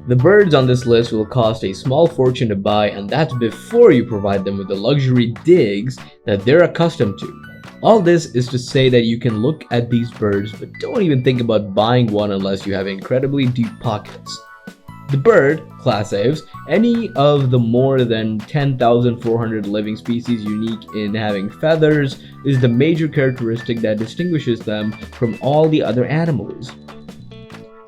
The birds on this list will cost a small fortune to buy, and that's before you provide them with the luxury digs that they're accustomed to. All this is to say that you can look at these birds, but don't even think about buying one unless you have incredibly deep pockets. The bird, class Aves, any of the more than 10,400 living species unique in having feathers, is the major characteristic that distinguishes them from all the other animals.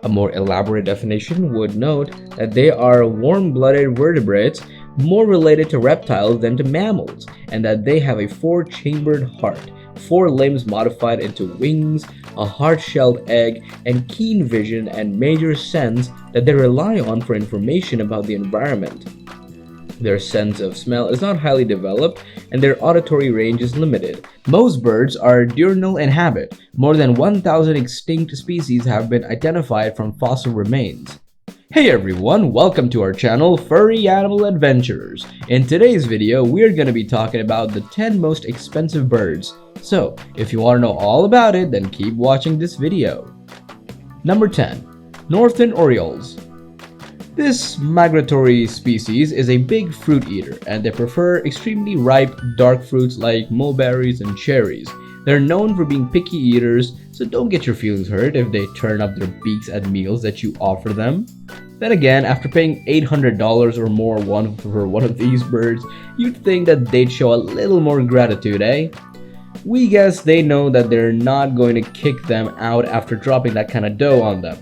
A more elaborate definition would note that they are warm-blooded vertebrates more related to reptiles than to mammals, and that they have a four-chambered heart, four limbs modified into wings, a hard-shelled egg, and keen vision and major sense that they rely on for information about the environment. Their sense of smell is not highly developed, and their auditory range is limited. Most birds are diurnal in habit. More than 1,000 extinct species have been identified from fossil remains. Hey everyone, welcome to our channel, Furry Animal Adventures. In today's video, we're going to be talking about the 10 most expensive birds. So, if you want to know all about it, then keep watching this video. Number 10. Northern Orioles. This migratory species is a big fruit eater, and they prefer extremely ripe, dark fruits like mulberries and cherries. They're known for being picky eaters, so don't get your feelings hurt if they turn up their beaks at meals that you offer them. Then again, after paying $800 or more for one of these birds, you'd think that they'd show a little more gratitude, eh? We guess they know that they're not going to kick them out after dropping that kind of dough on them.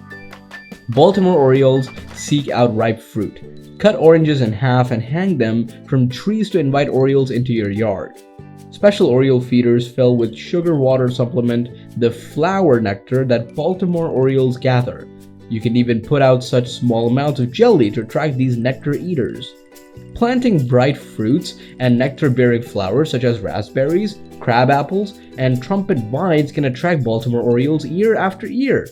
Baltimore Orioles seek out ripe fruit. Cut oranges in half and hang them from trees to invite orioles into your yard. Special oriole feeders fill with sugar water supplement the flower nectar that Baltimore Orioles gather. You can even put out such small amounts of jelly to attract these nectar eaters. Planting bright fruits and nectar-bearing flowers such as raspberries, crab apples, and trumpet vines can attract Baltimore Orioles year after year.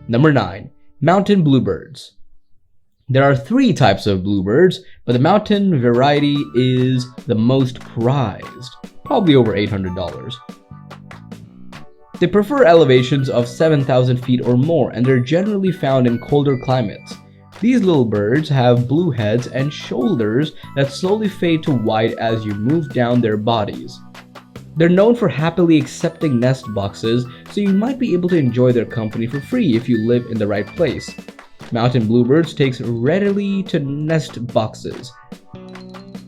Number 9. Mountain bluebirds. There are 3 types of bluebirds, but the mountain variety is the most prized, probably over $800. They prefer elevations of 7,000 feet or more, and they're generally found in colder climates. These little birds have blue heads and shoulders that slowly fade to white as you move down their bodies. They're known for happily accepting nest boxes, so you might be able to enjoy their company for free if you live in the right place. Mountain bluebirds take readily to nest boxes.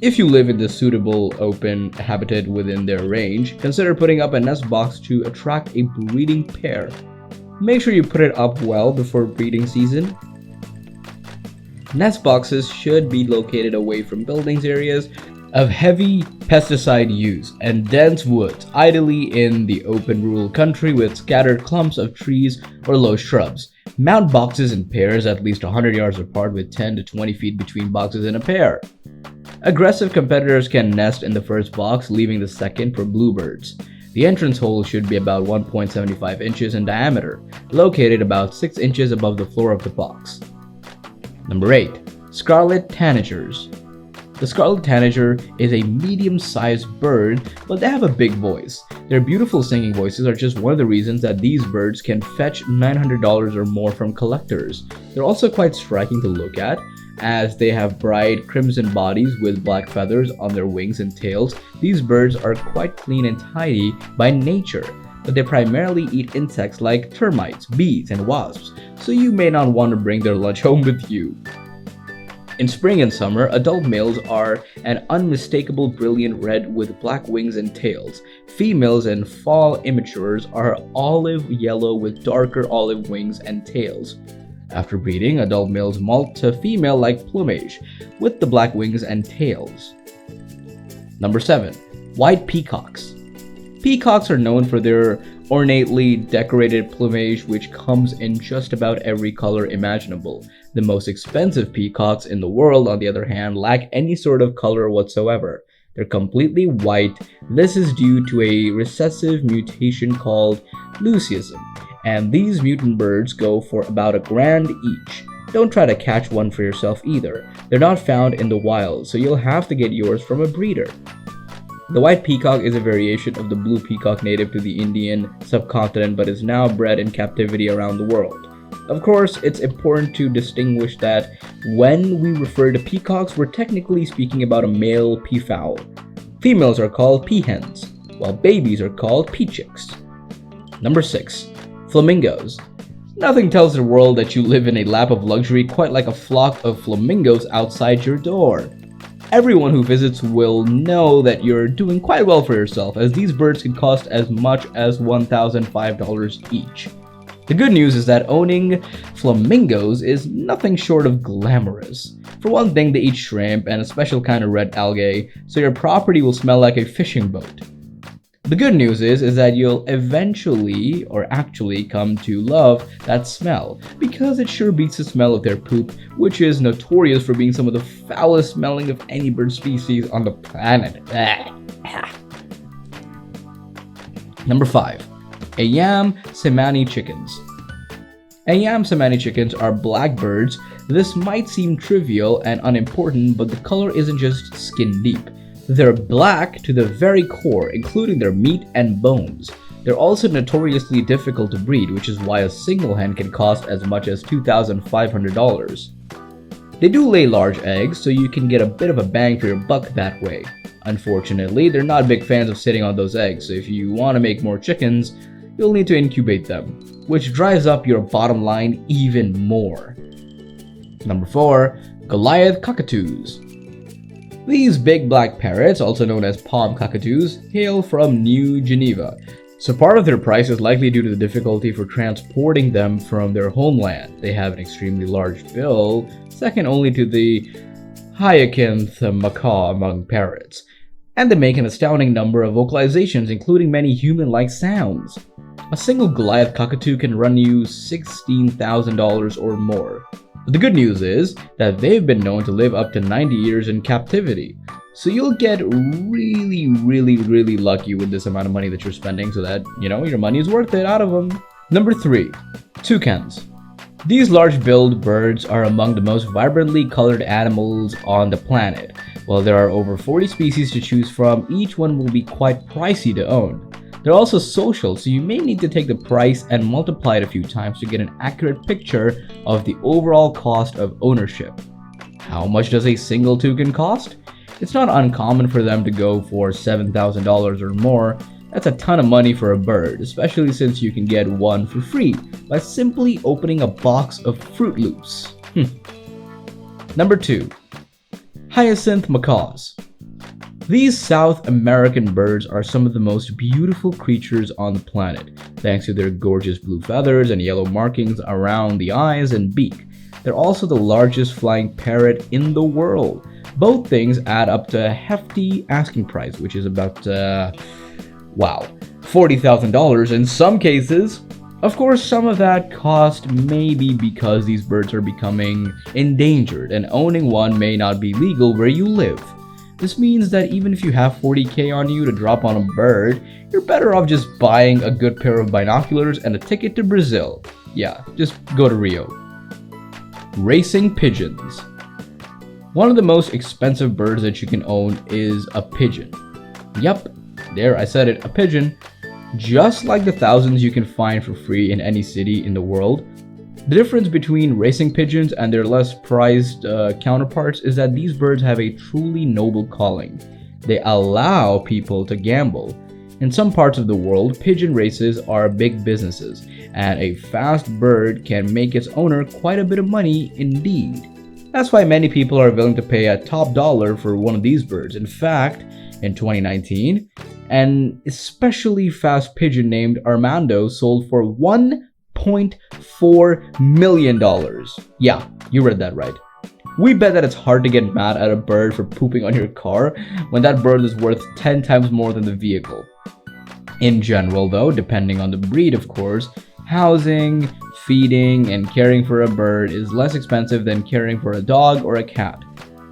If you live in the suitable open habitat within their range, consider putting up a nest box to attract a breeding pair. Make sure you put it up well before breeding season. Nest boxes should be located away from buildings areas of heavy pesticide use and dense woods, ideally in the open rural country with scattered clumps of trees or low shrubs. Mount boxes in pairs at least 100 yards apart with 10 to 20 feet between boxes in a pair. Aggressive competitors can nest in the first box, leaving the second for bluebirds. The entrance hole should be about 1.75 inches in diameter, located about 6 inches above the floor of the box. Number 8. Scarlet Tanagers. The scarlet tanager is a medium-sized bird, but they have a big voice. Their beautiful singing voices are just one of the reasons that these birds can fetch $900 or more from collectors. They're also quite striking to look at, as they have bright crimson bodies with black feathers on their wings and tails. These birds are quite clean and tidy by nature, but they primarily eat insects like termites, bees, and wasps, so you may not want to bring their lunch home with you. In spring and summer, adult males are an unmistakable brilliant red with black wings and tails. Females and fall immatures are olive yellow with darker olive wings and tails. After breeding, adult males molt to female-like plumage with the black wings and tails. Number 7. White peacocks. Peacocks are known for their ornately decorated plumage, which comes in just about every color imaginable. The most expensive peacocks in the world, on the other hand, lack any sort of color whatsoever. They're completely white. This is due to a recessive mutation called leucism, and these mutant birds go for about $1,000 each. Don't try to catch one for yourself either. They're not found in the wild, so you'll have to get yours from a breeder. The white peacock is a variation of the blue peacock native to the Indian subcontinent, but is now bred in captivity around the world. Of course, it's important to distinguish that when we refer to peacocks, we're technically speaking about a male peafowl. Females are called peahens, while babies are called peachicks. Number 6. Flamingos. Nothing tells the world that you live in a lap of luxury quite like a flock of flamingos outside your door. Everyone who visits will know that you're doing quite well for yourself, as these birds can cost as much as $1,005 each. The good news is that owning flamingos is nothing short of glamorous. For one thing, they eat shrimp and a special kind of red algae, so your property will smell like a fishing boat. The good news is that you'll eventually or actually come to love that smell, because it sure beats the smell of their poop, which is notorious for being some of the foulest smelling of any bird species on the planet. Number 5. Ayam Cemani chickens. Ayam Cemani chickens are black birds. This might seem trivial and unimportant, but the color isn't just skin deep. They're black to the very core, including their meat and bones. They're also notoriously difficult to breed, which is why a single hen can cost as much as $2,500. They do lay large eggs, so you can get a bit of a bang for your buck that way. Unfortunately, they're not big fans of sitting on those eggs, so if you want to make more chickens, you'll need to incubate them, which drives up your bottom line even more. Number 4. Goliath cockatoos. These big black parrots, also known as palm cockatoos, hail from New Geneva, so part of their price is likely due to the difficulty for transporting them from their homeland. They have an extremely large bill, second only to the hyacinth macaw among parrots, and they make an astounding number of vocalizations, including many human-like sounds. A single Goliath cockatoo can run you $16,000 or more. But the good news is that they've been known to live up to 90 years in captivity. So you'll get really lucky with this amount of money that you're spending, so that, your money is worth it out of them. Number 3. Toucans. These large-billed birds are among the most vibrantly colored animals on the planet. While there are over 40 species to choose from, each one will be quite pricey to own. They're also social, so you may need to take the price and multiply it a few times to get an accurate picture of the overall cost of ownership. How much does a single toucan cost? It's not uncommon for them to go for $7,000 or more. That's a ton of money for a bird, especially since you can get one for free by simply opening a box of Fruit Loops. Number 2. Hyacinth macaws. These South American birds are some of the most beautiful creatures on the planet, thanks to their gorgeous blue feathers and yellow markings around the eyes and beak. They're also the largest flying parrot in the world. Both things add up to a hefty asking price, which is about, $40,000 in some cases. Of course, some of that cost may be because these birds are becoming endangered, and owning one may not be legal where you live. This means that even if you have $40K on you to drop on a bird, you're better off just buying a good pair of binoculars and a ticket to Brazil. Yeah, just go to Rio. Racing pigeons. One of the most expensive birds that you can own is a pigeon. Yep, there I said it, a pigeon. Just like the thousands you can find for free in any city in the world, the difference between racing pigeons and their less prized counterparts is that these birds have a truly noble calling. They allow people to gamble. In some parts of the world, pigeon races are big businesses, and a fast bird can make its owner quite a bit of money indeed. That's why many people are willing to pay a top dollar for one of these birds. In fact, in 2019, an especially fast pigeon named Armando sold for $1.4 million. Yeah, you read that right. We bet that it's hard to get mad at a bird for pooping on your car when that bird is worth 10 times more than the vehicle. In general though, depending on the breed of course, housing, feeding, and caring for a bird is less expensive than caring for a dog or a cat.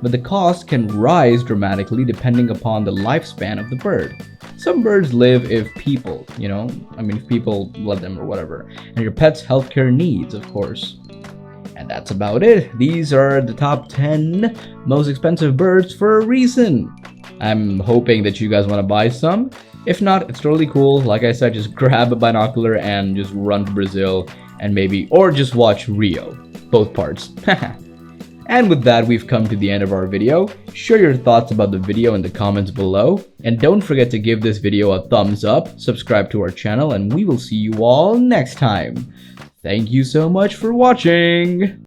But the cost can rise dramatically depending upon the lifespan of the bird. Some birds live if people, if people let them or whatever, and your pet's healthcare needs, of course. And that's about it. These are the top 10 most expensive birds for a reason. I'm hoping that you guys want to buy some. If not, it's totally cool. Like I said, just grab a binocular and just run to Brazil and maybe, or just watch Rio, both parts. And with that, we've come to the end of our video. Share your thoughts about the video in the comments below. And don't forget to give this video a thumbs up, subscribe to our channel, and we will see you all next time. Thank you so much for watching!